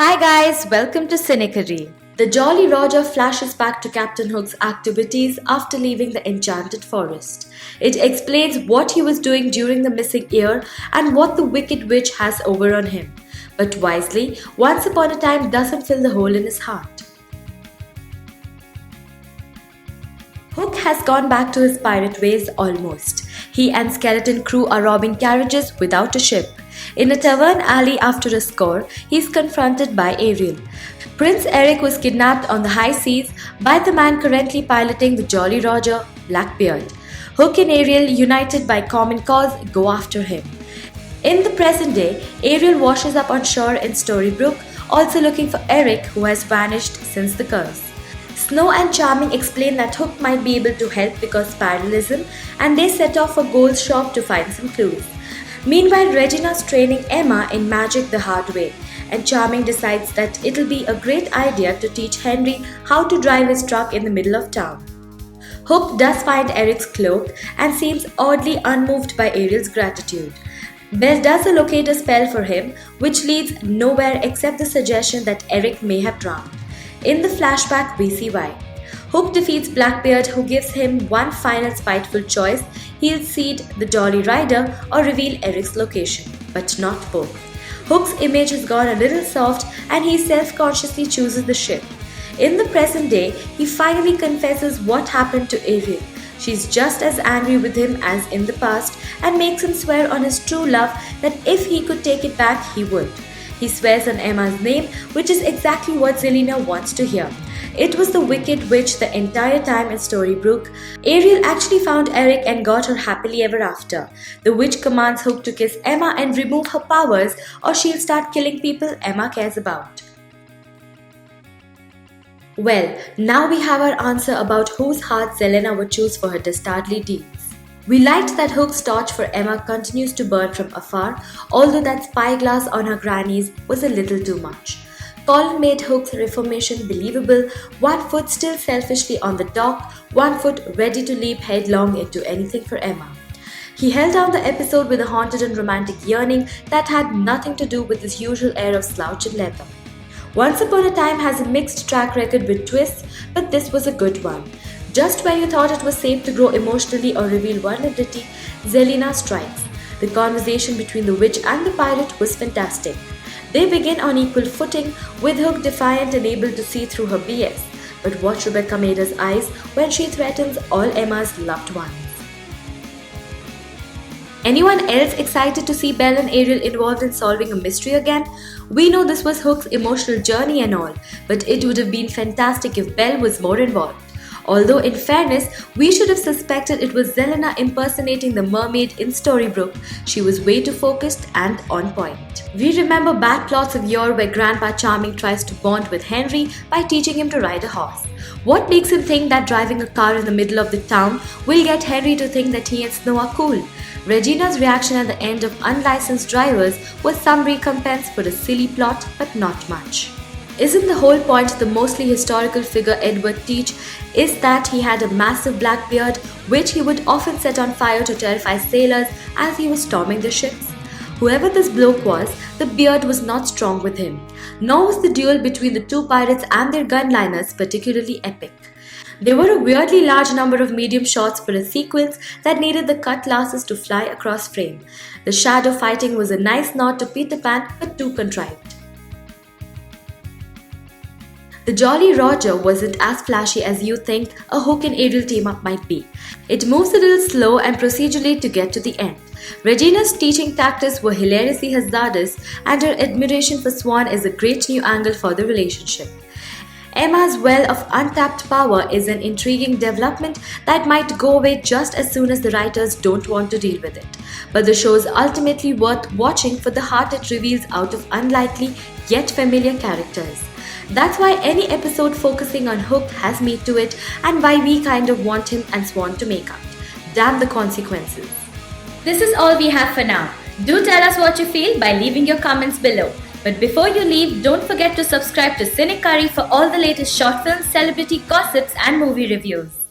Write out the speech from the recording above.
Hi guys, welcome to Cinecary. The Jolly Roger flashes back to Captain Hook's activities after leaving the Enchanted Forest. It explains what he was doing during the missing year and what the Wicked Witch has overrun him. But wisely, once upon a time doesn't fill the hole in his heart. Hook has gone back to his pirate ways almost. He and Skeleton Crew are robbing carriages without a ship. In a tavern alley after a score, he is confronted by Ariel. Prince Eric was kidnapped on the high seas by the man currently piloting the Jolly Roger, Blackbeard. Hook and Ariel, united by common cause, go after him. In the present day, Ariel washes up on shore in Storybrooke, also looking for Eric, who has vanished since the curse. Snow and Charming explain that Hook might be able to help because parallelism, and they set off for Gold's shop to find some clues. Meanwhile, Regina's training Emma in magic the hard way, and Charming decides that it'll be a great idea to teach Henry how to drive his truck in the middle of town. Hook does find Eric's cloak and seems oddly unmoved by Ariel's gratitude. Belle does a locator spell for him, which leads nowhere except the suggestion that Eric may have drowned. In the flashback, we see why. Hook defeats Blackbeard, who gives him one final spiteful choice: he'll cede the Jolly Rider or reveal Eric's location, but not both. Hook's image has gone a little soft and he self-consciously chooses the ship. In the present day, he finally confesses what happened to Ariel. She's just as angry with him as in the past and makes him swear on his true love that if he could take it back, he would. He swears on Emma's name, which is exactly what Zelena wants to hear. It was the Wicked Witch the entire time in Storybrooke. Ariel actually found Eric and got her happily ever after. The witch commands Hook to kiss Emma and remove her powers, or she'll start killing people Emma cares about. Well, now we have our answer about whose heart Zelena would choose for her dastardly deeds. We liked that Hook's torch for Emma continues to burn from afar, although that spyglass on her grannies was a little too much. Colin made Hook's reformation believable, one foot still selfishly on the dock, one foot ready to leap headlong into anything for Emma. He held down the episode with a haunted and romantic yearning that had nothing to do with his usual air of slouch and leather. Once Upon a Time has a mixed track record with twists, but this was a good one. Just when you thought it was safe to grow emotionally or reveal vulnerability, Zelena strikes. The conversation between the witch and the pirate was fantastic. They begin on equal footing, with Hook defiant and able to see through her BS. But watch Rebecca Mader's eyes when she threatens all Emma's loved ones. Anyone else excited to see Belle and Ariel involved in solving a mystery again? We know this was Hook's emotional journey and all, but it would have been fantastic if Belle was more involved. Although in fairness, we should have suspected it was Zelena impersonating the mermaid in Storybrooke. She was way too focused and on point. We remember bad plots of yore where Grandpa Charming tries to bond with Henry by teaching him to ride a horse. What makes him think that driving a car in the middle of the town will get Henry to think that he and Snow are cool? Regina's reaction at the end of Unlicensed Drivers was some recompense for a silly plot, but not much. Isn't the whole point the mostly historical figure Edward Teach is that he had a massive black beard which he would often set on fire to terrify sailors as he was storming the ships? Whoever this bloke was, the beard was not strong with him. Nor was the duel between the two pirates and their gunliners particularly epic. There were a weirdly large number of medium shots for a sequence that needed the cutlasses to fly across frame. The shadow fighting was a nice nod to Peter Pan, but too contrived. The Jolly Roger wasn't as flashy as you think a Hook and Ariel team-up might be. It moves a little slow and procedurally to get to the end. Regina's teaching tactics were hilariously hazardous, and her admiration for Swan is a great new angle for the relationship. Emma's well of untapped power is an intriguing development that might go away just as soon as the writers don't want to deal with it. But the show is ultimately worth watching for the heart it reveals out of unlikely yet familiar characters. That's why any episode focusing on Hook has meat to it, and why we kind of want him and Swan to make out. Damn the consequences. This is all we have for now. Do tell us what you feel by leaving your comments below. But before you leave, don't forget to subscribe to Cinecary for all the latest short films, celebrity gossips and movie reviews.